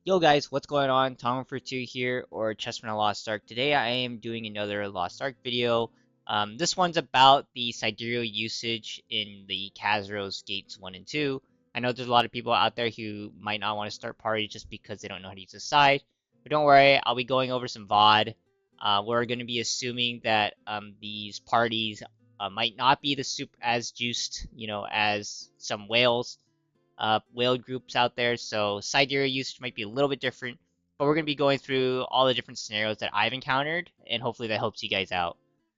Yo guys, what's going on? Tom for 2 here, or Chess from a Lost Ark. Today I am doing another Lost Ark video. This one's about the Sidereal usage in the Kazeros Gates 1 and 2. I know there's a lot of people out there who might not want to start parties just because they don't know how to use the side. But don't worry, I'll be going over some VOD. We're going to be assuming that these parties might not be the super as juiced, as some whales whale groups out there, so Sidereal usage might be a little bit different, but we're going to be going through all the different scenarios that I've encountered, and hopefully that helps you guys out.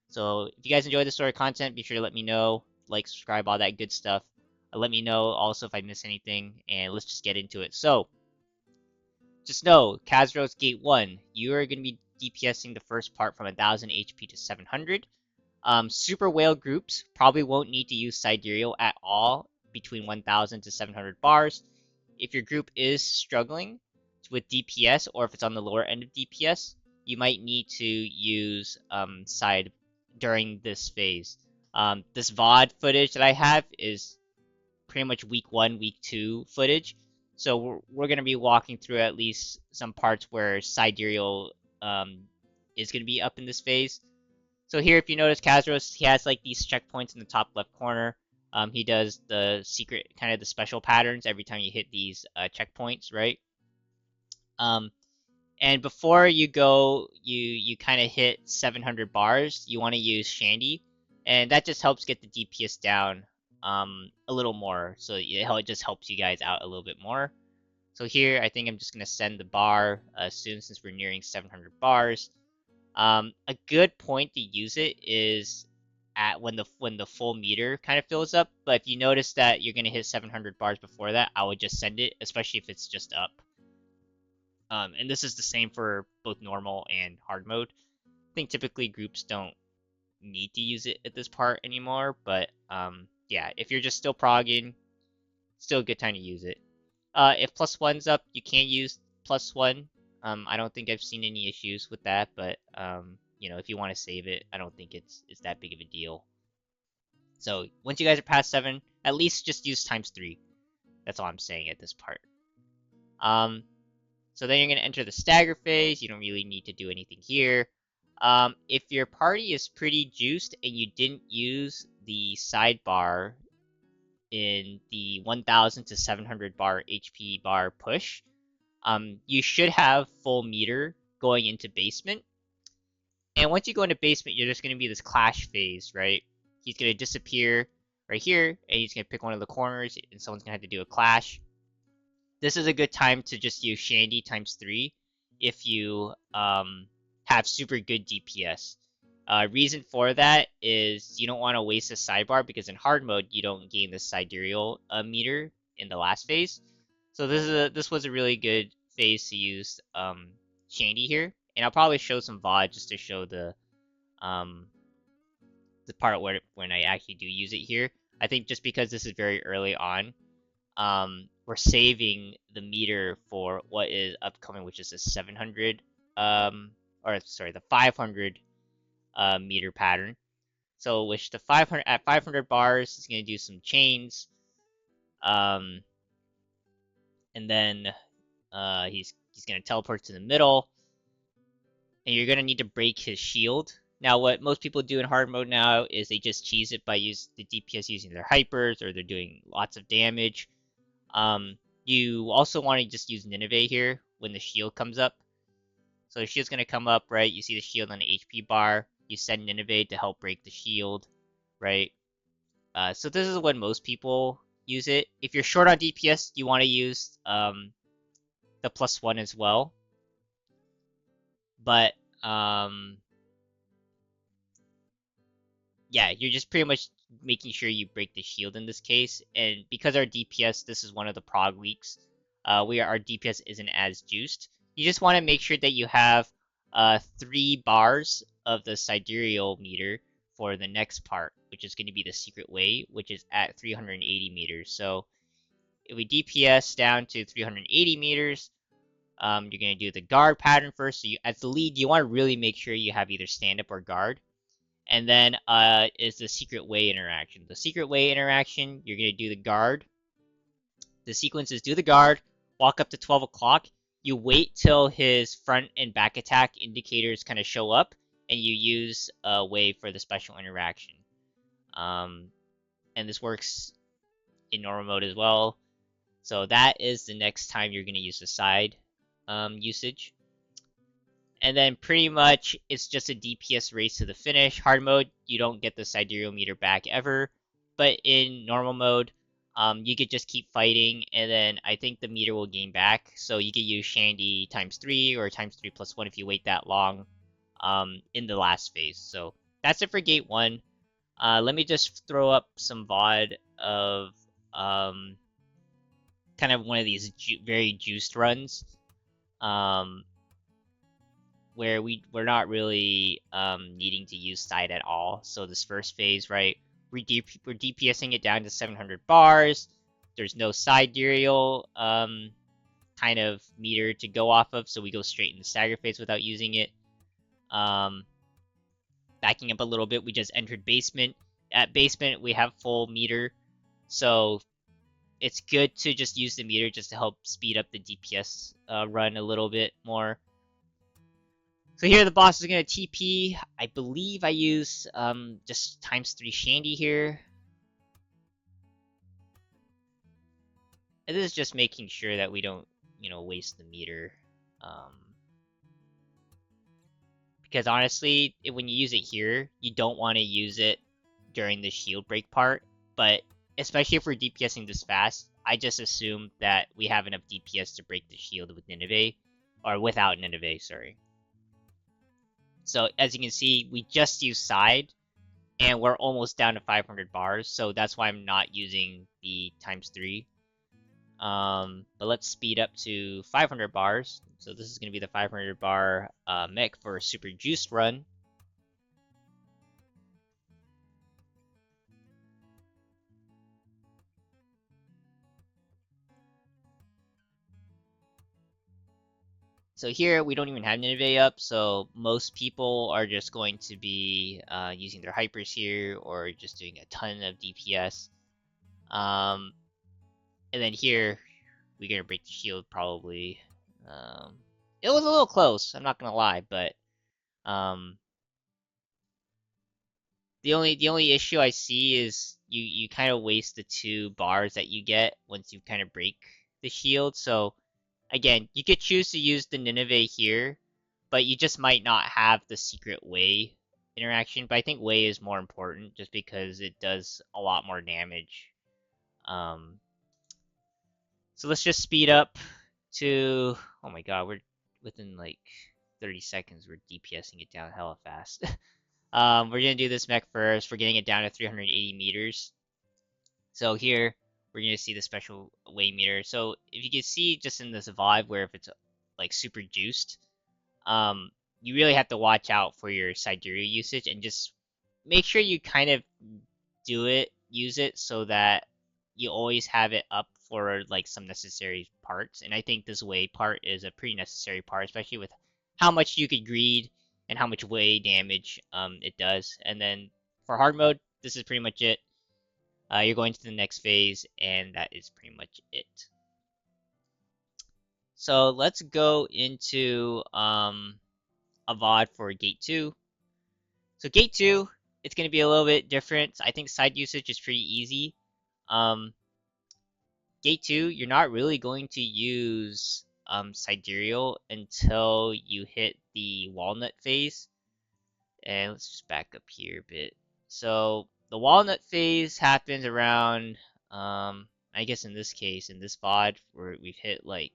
So if you guys enjoy this sort of content, be sure to let me know, like, subscribe, all that good stuff. Let me know also if I miss anything, and let's just get into it. So, just know, Kazeros Gate 1, you are going to be DPSing the first part from 1000 HP to 700. Super whale groups probably won't need to use Sidereal at all between 1000 to 700 bars. If your group is struggling with DPS, or if it's on the lower end of DPS, you might need to use Side during this phase. This VOD footage that I have is pretty much week 1, week 2 footage. So we're going to be walking through at least some parts where Sidereal is going to be up in this phase. So here, if you notice, Kazeros, he has like these checkpoints in the top left corner. He does the secret, kind of the special patterns every time you hit these checkpoints, right? Um, and before you go, you kind of hit 700 bars, you want to use Shandy, and that just helps get the DPS down a little more. So it just helps you guys out a little bit more. So here, I think I'm just gonna send the bar soon since we're nearing 700 bars. A good point to use it is at when the full meter kind of fills up. But if you notice that you're gonna hit 700 bars before that, I would just send it, especially if it's just up. And this is the same for both normal and hard mode. I think typically groups don't need to use it at this part anymore, but yeah, if you're just still progging, still a good time to use it. If plus one's up, you can't use plus one. I don't think I've seen any issues with that, but if you want to save it, I don't think it's that big of a deal. So once you guys are past 7, at least just use times 3. That's all I'm saying at this part. Um, so then you're gonna enter the stagger phase. You don't really need to do anything here. If your party is pretty juiced and you didn't use the sidebar in the 1000 to 700 bar HP bar push, you should have full meter going into basement. And once you go into basement, you're just going to be this clash phase, right? He's going to disappear right here, and he's going to pick one of the corners, and someone's going to have to do a clash. This is a good time to just use Shandy times 3 if you have super good DPS. Reason for that is you don't want to waste a sidebar because in hard mode you don't gain the sidereal meter in the last phase. So this was a really good phase to use Shandy here, and I'll probably show some VOD just to show the part where when I actually do use it here. I think just because this is very early on, we're saving the meter for what is upcoming, which is the 700 or sorry, the 500 meter pattern. So which the 500 at 500 bars is going to do some chains, and then he's going to teleport to the middle, and you're going to need to break his shield. Now, what most people do in hard mode now is they just cheese it by use the DPS using their hypers, or they're doing lots of damage. You also want to just use Nineveh here when the shield comes up. So the shield's going to come up, right? You see the shield on the HP bar. You send Nineveh to help break the shield, right? So this is when most people use it. If you're short on DPS, you want to use the plus one as well. But yeah, you're just pretty much making sure you break the shield in this case. And because our DPS, this is one of the prog weeks, our DPS isn't as juiced. You just want to make sure that you have 3 bars of the sidereal meter for the next part, which is going to be the secret way, which is at 380 meters. So if we DPS down to 380 meters, you're going to do the guard pattern first. So as the lead, you want to really make sure you have either stand up or guard. And then is the secret way interaction. The secret way interaction, you're going to do the guard. The sequence is do the guard, walk up to 12 o'clock. you wait till his front and back attack indicators kind of show up, and you use a wave for the special interaction. And this works in normal mode as well. So that is the next time you're going to use the side usage. And then pretty much it's just a DPS race to the finish. Hard mode, you don't get the sidereal meter back ever. But in normal mode, you could just keep fighting, and then I think the meter will gain back. So you could use Shandy ×3 or ×3+1 if you wait that long in the last phase. So that's it for Gate 1. Let me just throw up some VOD of kind of one of these very juiced runs. Where we're not really needing to use side at all. So this first phase, right, we're DPSing it down to 700 bars. There's no sidereal kind of meter to go off of, so we go straight in the stagger phase without using it. Backing up a little bit, we just entered basement. At basement, we have full meter, so it's good to just use the meter just to help speed up the DPS run a little bit more. So here the boss is going to TP. I believe I use just ×3 Shandy here. And this is just making sure that we don't, waste the meter. Because honestly, when you use it here, you don't want to use it during the shield break part. But especially if we're DPSing this fast, I just assume that we have enough DPS to break the shield with Nineveh. Or without Nineveh, sorry. So as you can see, we just used side, and we're almost down to 500 bars, so that's why I'm not using the ×3. But let's speed up to 500 bars. So this is going to be the 500 bar mech for a super juiced run. So here, we don't even have Nineveh up, so most people are just going to be using their hypers here, or just doing a ton of DPS. And then here, we're going to break the shield, probably. It was a little close, I'm not going to lie, but the only issue I see is you kind of waste the 2 bars that you get once you kind of break the shield, so again, you could choose to use the Nineveh here, but you just might not have the secret way interaction. But I think way is more important just because it does a lot more damage. So let's just speed up to, oh my god, we're within like 30 seconds, we're DPSing it down hella fast. We're gonna do this mech first. We're getting it down to 380 meters. So here, we're going to see the special way meter. So if you can see just in this vibe where if it's like super juiced, you really have to watch out for your sidereal usage and just make sure you kind of use it so that you always have it up for like some necessary parts. And I think this way part is a pretty necessary part, especially with how much you could greed and how much way damage it does. And then for hard mode, this is pretty much it. You're going to the next phase, and that is pretty much it. So let's go into a VOD for Gate 2. So Gate 2, it's going to be a little bit different. I think side usage is pretty easy. Gate 2, you're not really going to use Sidereal until you hit the Walnut phase. And let's just back up here a bit. So the Walnut phase happens around, I guess in this case, in this VOD, where we've hit like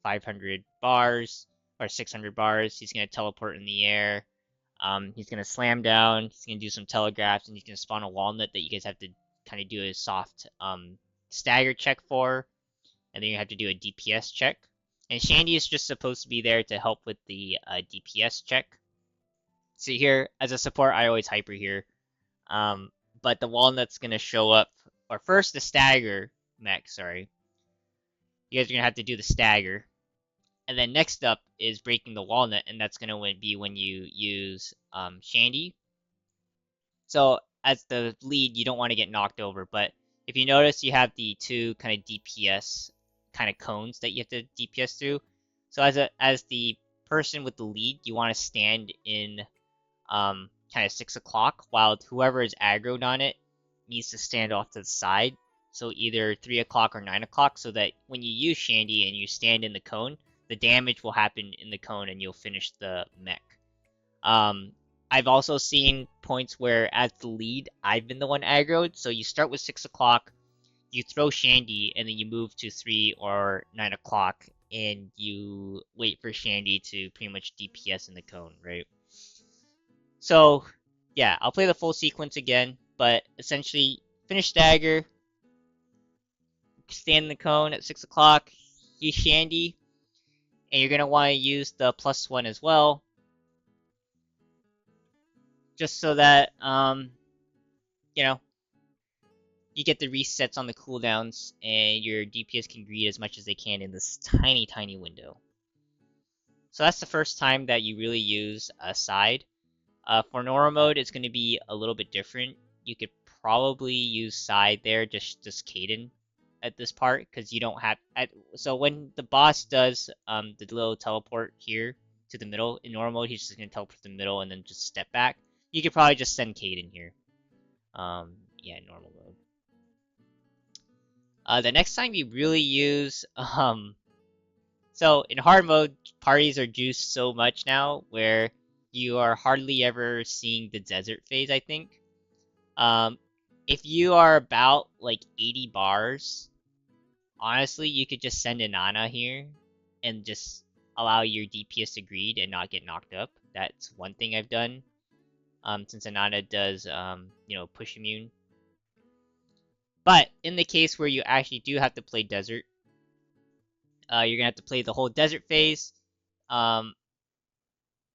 500 bars or 600 bars. He's going to teleport in the air. He's going to slam down. He's going to do some telegraphs, and he's going to spawn a Walnut that you guys have to kind of do a soft stagger check for. And then you have to do a DPS check. And Shandy is just supposed to be there to help with the DPS check. So here, as a support, I always hyper here. But the Walnut's going to show up, or first the stagger mech, sorry. You guys are going to have to do the stagger. And then next up is breaking the Walnut, and that's going to be when you use Shandy. So as the lead, you don't want to get knocked over, but if you notice, you have the 2 kind of DPS kind of cones that you have to DPS through. So as the person with the lead, you want to stand in kind of 6 o'clock, while whoever is aggroed on it needs to stand off to the side. So either 3 o'clock or 9 o'clock, so that when you use Shandy and you stand in the cone, the damage will happen in the cone and you'll finish the mech. I've also seen points where, as the lead, I've been the one aggroed. So you start with 6 o'clock, you throw Shandy, and then you move to 3 or 9 o'clock, and you wait for Shandy to pretty much DPS in the cone, right? So, yeah, I'll play the full sequence again, but essentially, finish dagger, stand in the cone at 6 o'clock, use Shandy, and you're going to want to use the +1 as well, just so that, you know, you get the resets on the cooldowns, and your DPS can greed as much as they can in this tiny, tiny window. So that's the first time that you really use a side. For normal mode, it's going to be a little bit different. You could probably use side there, just Kaden at this part, because you don't have... so when the boss does the little teleport here to the middle, in normal mode, he's just going to teleport to the middle and then just step back. You could probably just send Kaden here. Yeah, normal mode. The next time you really use... so in hard mode, parties are juiced so much now, where you are hardly ever seeing the desert phase, I think. If you are about like 80 bars, honestly, you could just send Inanna here and just allow your DPS to greed and not get knocked up. That's one thing I've done. Since Inanna does, you know, push immune. But in the case where you actually do have to play desert, you're gonna have to play the whole desert phase.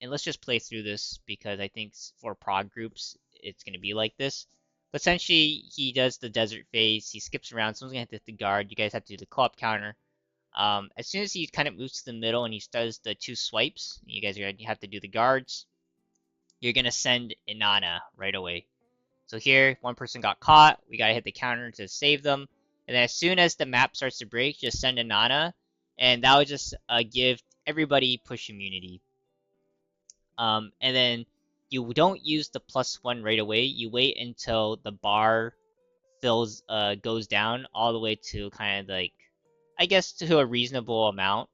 And let's just play through this, because I think for prog groups, it's going to be like this. But essentially, he does the desert phase, he skips around, someone's going to have to hit the guard, you guys have to do the co-op counter. As soon as he kind of moves to the middle and he does the 2 swipes, you guys are going to have to do the guards, you're going to send Inanna right away. So here, one person got caught, we got to hit the counter to save them. And then as soon as the map starts to break, just send Inanna, and that would just give everybody push immunity. And then you don't use the +1 right away. You wait until the bar goes down all the way to kind of like, I guess, to a reasonable amount.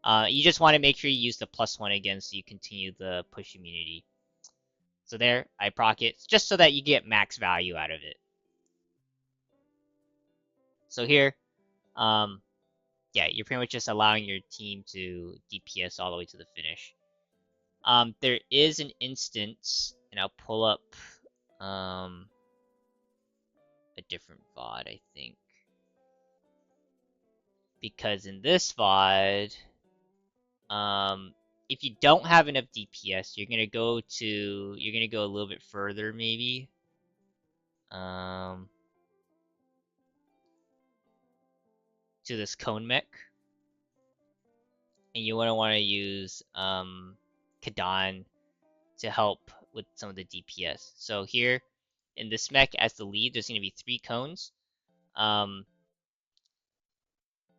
You just want to make sure you use the +1 again, so you continue the push immunity. So there, I proc it, just so that you get max value out of it. So here, yeah, you're pretty much just allowing your team to DPS all the way to the finish. There is an instance, and I'll pull up a different VOD, I think. Because in this VOD, if you don't have enough DPS, you're gonna go a little bit further, maybe. To this cone mech. And you want to use Kadan to help with some of the DPS. So here, in this mech, as the lead, there's going to be 3 cones.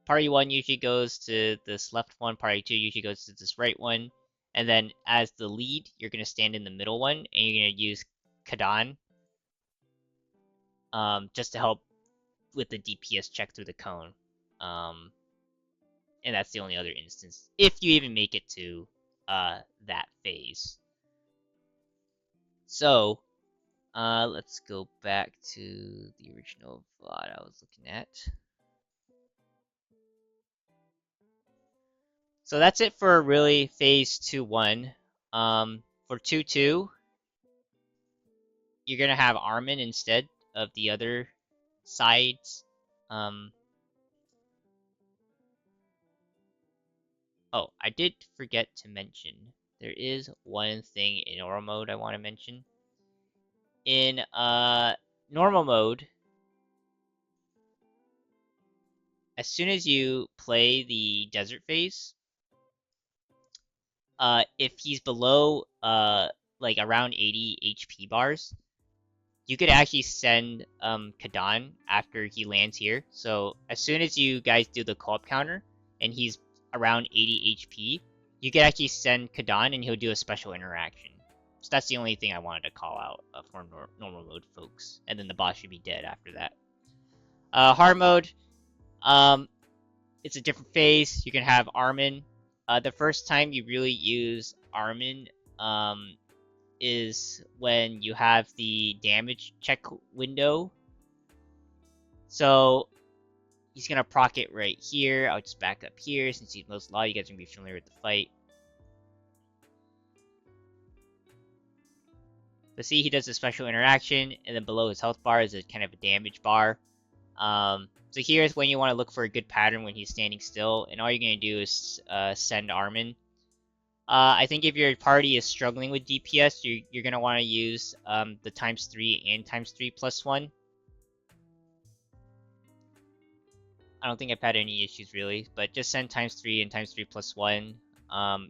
Party 1 usually goes to this left one, party 2 usually goes to this right one, and then as the lead, you're going to stand in the middle one, and you're going to use Kadan just to help with the DPS check through the cone. And that's the only other instance, if you even make it to that phase. So, let's go back to the original VOD I was looking at. So that's it for really phase 2-1. For 2-2, you're gonna have Armin instead of the other sides. Oh, I did forget to mention, there is one thing in normal mode I want to mention. In normal mode, as soon as you play the desert phase, if he's below like around 80 HP bars, you could actually send Kadan after he lands here. So as soon as you guys do the co-op counter and he's around 80 HP, you could actually send Kadan and he'll do a special interaction. So that's the only thing I wanted to call out for normal mode folks. And then the boss should be dead after that. Hard mode, it's a different phase. You can have Armin. The first time you really use Armin is when you have the damage check window. So he's gonna proc it right here. I'll just back up here since a lot of you guys are gonna be familiar with the fight. So see, he does a special interaction, and then below his health bar is a kind of a damage bar. So here's when you want to look for a good pattern when he's standing still, and all you're gonna do is send Armin. I think if your party is struggling with DPS, you're gonna want to use the ×3 and ×3 plus 1. I don't think I've had any issues really, but just send ×3 and ×3 plus 1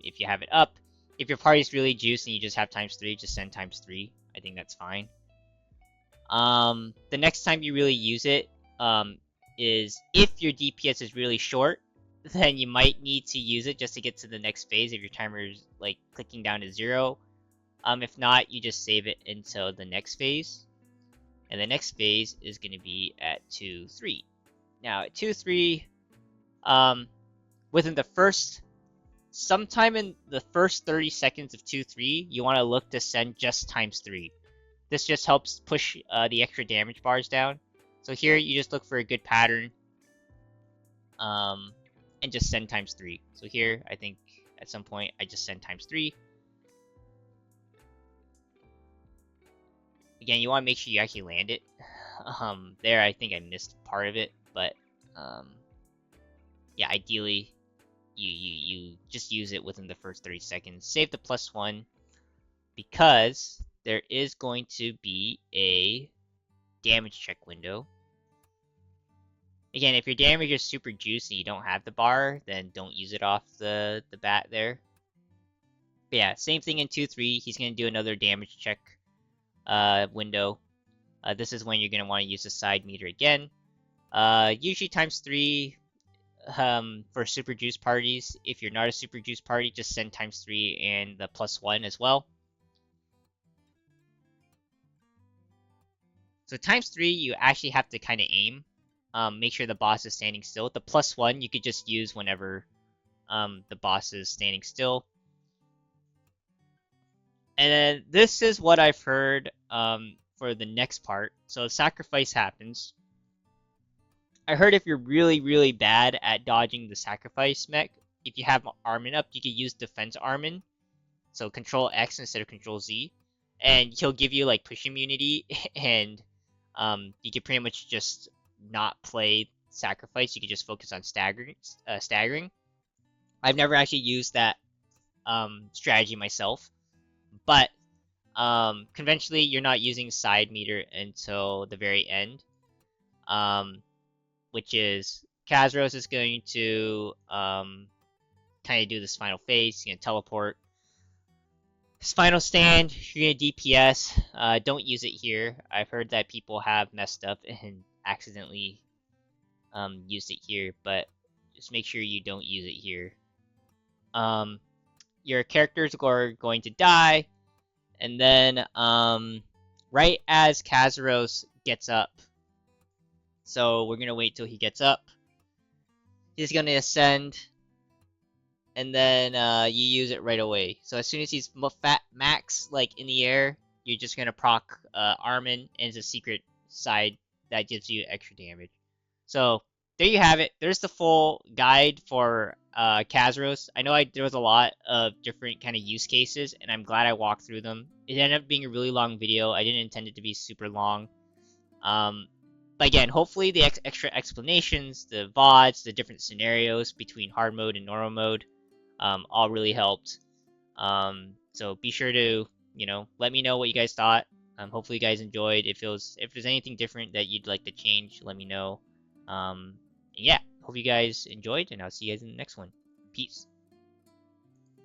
if you have it up. If your party's really juiced and you just have ×3, just send ×3. I think that's fine. The next time you really use it is if your DPS is really short, then you might need to use it just to get to the next phase if your timer is like clicking down to 0. If not, you just save it until the next phase. And the next phase is going to be at 2-3. Now at 2-3, within the first, sometime in the first 30 seconds of 2-3, you want to look to send just ×3. This just helps push the extra damage bars down. So here you just look for a good pattern, and just send ×3. So here, I think at some point I just send ×3. Again, you want to make sure you actually land it. There I think I missed part of it, but yeah, ideally you just use it within the first 30 seconds. Save the +1 because there is going to be a damage check window. Again, if your damage is super juicy and you don't have the bar, then don't use it off the bat there. But yeah, same thing in 2-3. He's going to do another damage check window. This is when you're going to want to use the side meter again. Usually ×3 for super juice parties. If you're not a super juice party, just send ×3 and the +1 as well. So ×3, you actually have to kind of aim. Make sure the boss is standing still. The +1 you could just use whenever the boss is standing still. And then this is what I've heard for the next part. So sacrifice happens. I heard if you're really, really bad at dodging the sacrifice mech, if you have Armin up, you could use defense Armin. So Control X instead of Control Z. And he'll give you like push immunity, and you can pretty much just not play sacrifice. You can just focus on staggering. I've never actually used that strategy myself, but conventionally you're not using side meter until the very end, which is Kazeros is going to kind of do this final phase. He's going to teleport. His final stand, you're going to DPS. Don't use it here. I've heard that people have messed up and accidentally used it here, but just make sure you don't use it here. Your characters are going to die, and then right as Kazeros gets up, so we're gonna wait till he gets up. He's gonna ascend, and then you use it right away. So as soon as he's max like in the air, you're just gonna proc Armin, and it's a secret side that gives you extra damage. So there you have it. There's the full guide for Kazeros. I know there was a lot of different kind of use cases, and I'm glad I walked through them. It ended up being a really long video. I didn't intend it to be super long. But again, hopefully the extra explanations, the VODs, the different scenarios between hard mode and normal mode all really helped. So be sure to, let me know what you guys thought. Hopefully you guys enjoyed. If there's anything different that you'd like to change, let me know. Yeah, hope you guys enjoyed, and I'll see you guys in the next one. Peace.